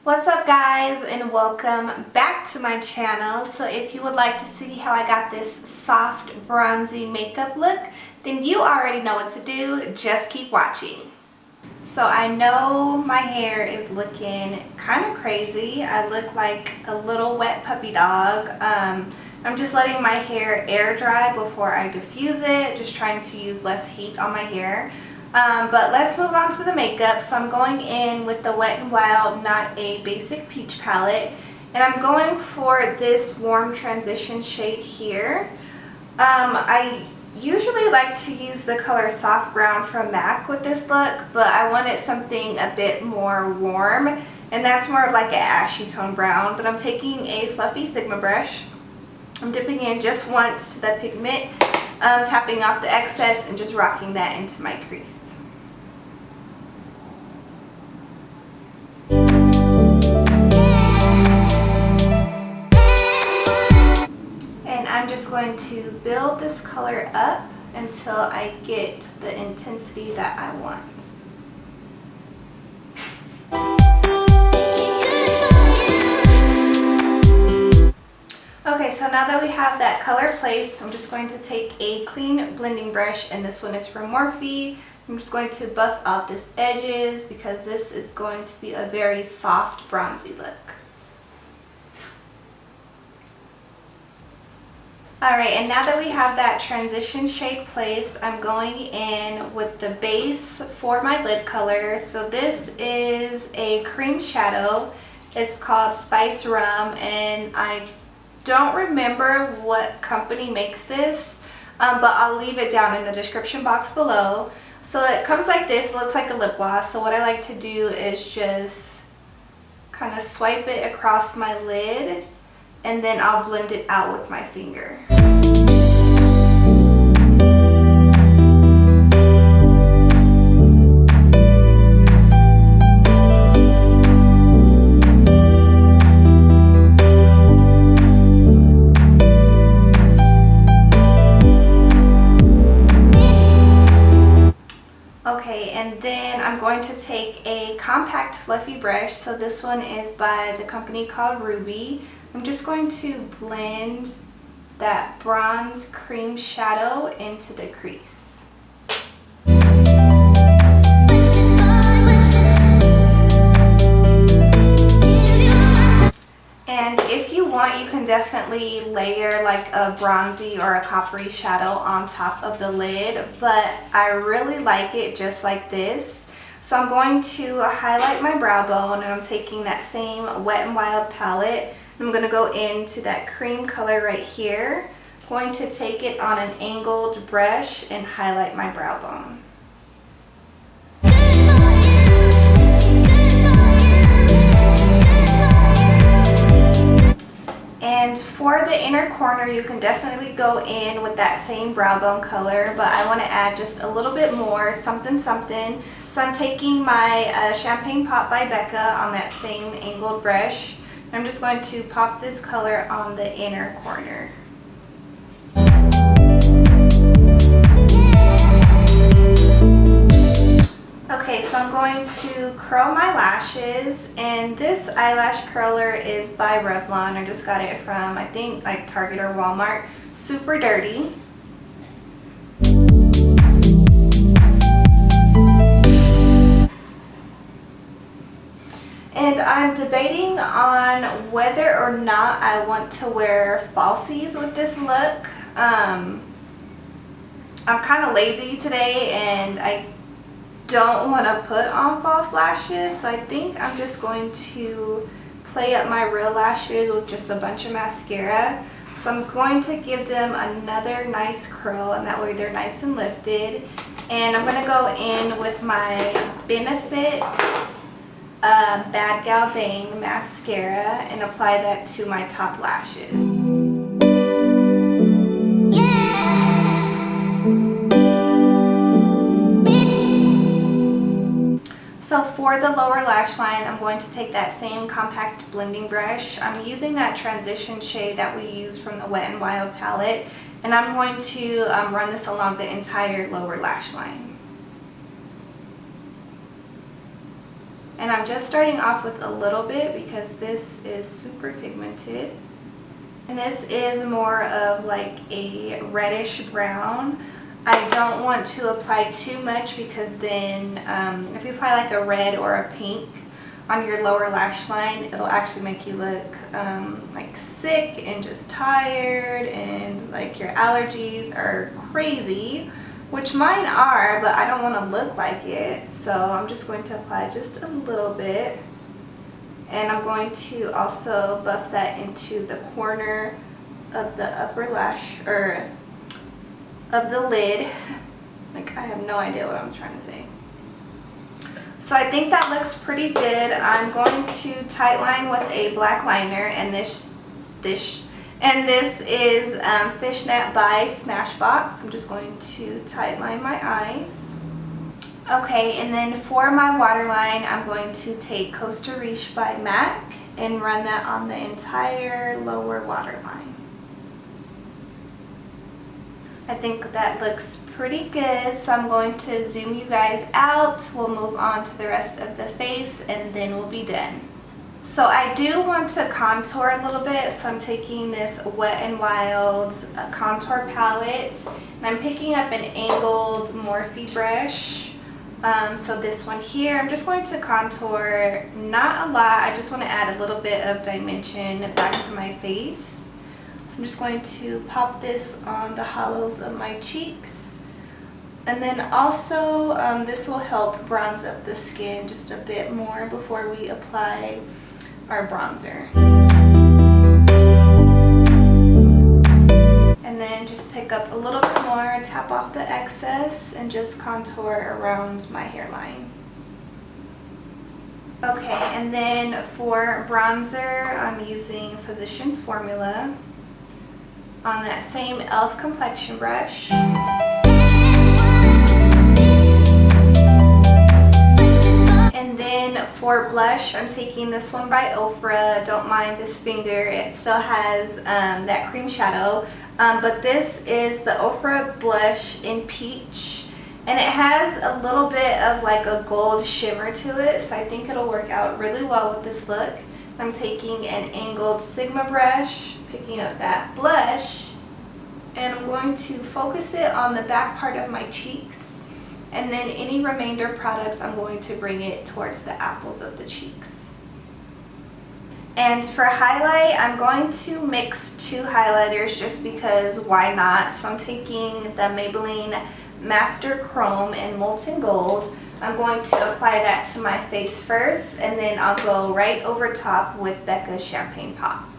What's up guys, and welcome back to my channel. So if you would like to see how I got this soft bronzy makeup look, then you already know what to do. Just keep watching. So I know my hair is looking kind of crazy. I look like a little wet puppy dog. I'm just letting my hair air dry before I diffuse it, just trying to use less heat on my hair. But let's move on to the makeup. So I'm going in with the Wet n Wild Not a Basic Peach palette, and I'm going for this warm transition shade here. I usually like to use the color Soft Brown from MAC with this look, but I wanted something a bit more warm, and that's more of like an ashy tone brown. But I'm taking a fluffy Sigma brush. I'm dipping in just once to the pigment, tapping off the excess and just rocking that into my crease. And I'm just going to build this color up until I get the intensity that I want. Okay, so now that we have that color placed, I'm just going to take a clean blending brush, and this one is from Morphe. I'm just going to buff out these edges because this is going to be a very soft bronzy look. Alright, and now that we have that transition shade placed, I'm going in with the base for my lid color. So this is a cream shadow. It's called Spice Rum, and I don't remember what company makes this, but I'll leave it down in the description box below. So it comes like this. It looks like a lip gloss. So what I like to do is just kind of swipe it across my lid, and then I'll blend it out with my finger. Okay, and then I'm going to take a compact fluffy brush. So this one is by the company called Ruby. I'm just going to blend that bronze cream shadow into the crease. And if you want, you can definitely layer like a bronzy or a coppery shadow on top of the lid, but I really like it just like this. So I'm going to highlight my brow bone, and I'm taking that same Wet n Wild palette. I'm going to go into that cream color right here. I'm going to take it on an angled brush and highlight my brow bone. And for the inner corner, you can definitely go in with that same brow bone color, but I want to add just a little bit more, something. So I'm taking my Champagne Pop by Becca on that same angled brush. I'm just going to pop this color on the inner corner. Okay, so I'm going to curl my lashes, and this eyelash curler is by Revlon. I just got it from, I think, like Target or Walmart. Super dirty. And I'm debating on whether or not I want to wear falsies with this look. I'm kind of lazy today, and I don't want to put on false lashes, so I think I'm just going to play up my real lashes with just a bunch of mascara. So I'm going to give them another nice curl, and that way they're nice and lifted. And I'm going to go in with my Benefit Bad Gal Bang mascara and apply that to my top lashes. So for the lower lash line, I'm going to take that same compact blending brush. I'm using that transition shade that we used from the Wet n Wild palette, and I'm going to run this along the entire lower lash line. And I'm just starting off with a little bit because this is super pigmented. And this is more of like a reddish brown. I don't want to apply too much because then if you apply like a red or a pink on your lower lash line, it'll actually make you look like sick and just tired, and like your allergies are crazy, which mine are, but I don't want to look like it. So I'm just going to apply just a little bit, and I'm going to also buff that into the corner of the upper lash, or of the lid. Like, I have no idea what I'm trying to say. So I think that looks pretty good. I'm going to tight line with a black liner, and this is Fishnet by Smashbox. I'm just going to tight line my eyes. Okay, and then for my waterline, I'm going to take Coasta Riche by MAC and run that on the entire lower waterline. I think that looks pretty good, so I'm going to zoom you guys out. We'll move on to the rest of the face and then we'll be done. So I do want to contour a little bit, so I'm taking this WetNWild contour palette, and I'm picking up an angled Morphe brush. So this one here, I'm just going to contour, not a lot, I just want to add a little bit of dimension back to my face. So I'm just going to pop this on the hollows of my cheeks. And then also, this will help bronze up the skin just a bit more before we apply our bronzer. And then just pick up a little bit more, tap off the excess, and just contour around my hairline. Okay, and then for bronzer, I'm using Physicians Formula on that same e.l.f. complexion brush. And then for blush, I'm taking this one by Ofra. Don't mind this finger, it still has that cream shadow. But this is the Ofra blush in Peach, and it has a little bit of like a gold shimmer to it, so I think it'll work out really well with this look. I'm taking an angled Sigma brush, picking up that blush, and I'm going to focus it on the back part of my cheeks. And then any remainder products, I'm going to bring it towards the apples of the cheeks. And for highlight, I'm going to mix two highlighters just because why not? So I'm taking the Maybelline Master Chrome in Molten Gold. I'm going to apply that to my face first, and then I'll go right over top with Becca's Champagne Pop.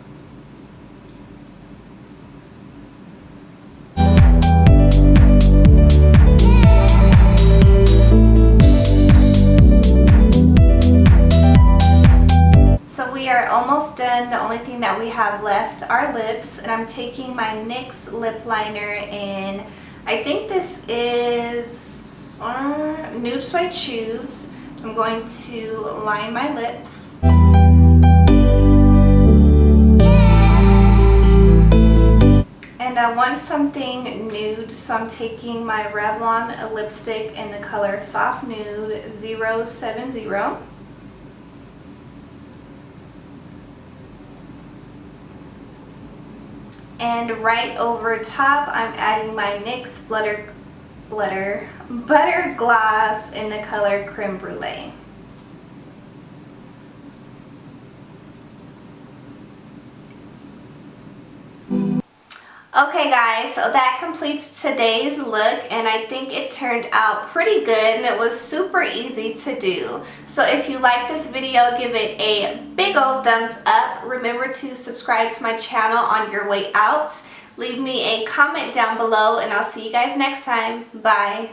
We are almost done. The only thing that we have left are lips, and I'm taking my NYX lip liner in, I think this is Nude Suede Shoes. I'm going to line my lips. And I want something nude, so I'm taking my Revlon lipstick in the color Soft Nude 070. And right over top, I'm adding my NYX Butter Gloss in the color Creme Brulee. Okay guys, so that completes today's look, and I think it turned out pretty good, and it was super easy to do. So if you like this video, give it a big old thumbs up. Remember to subscribe to my channel on your way out. Leave me a comment down below, and I'll see you guys next time. Bye.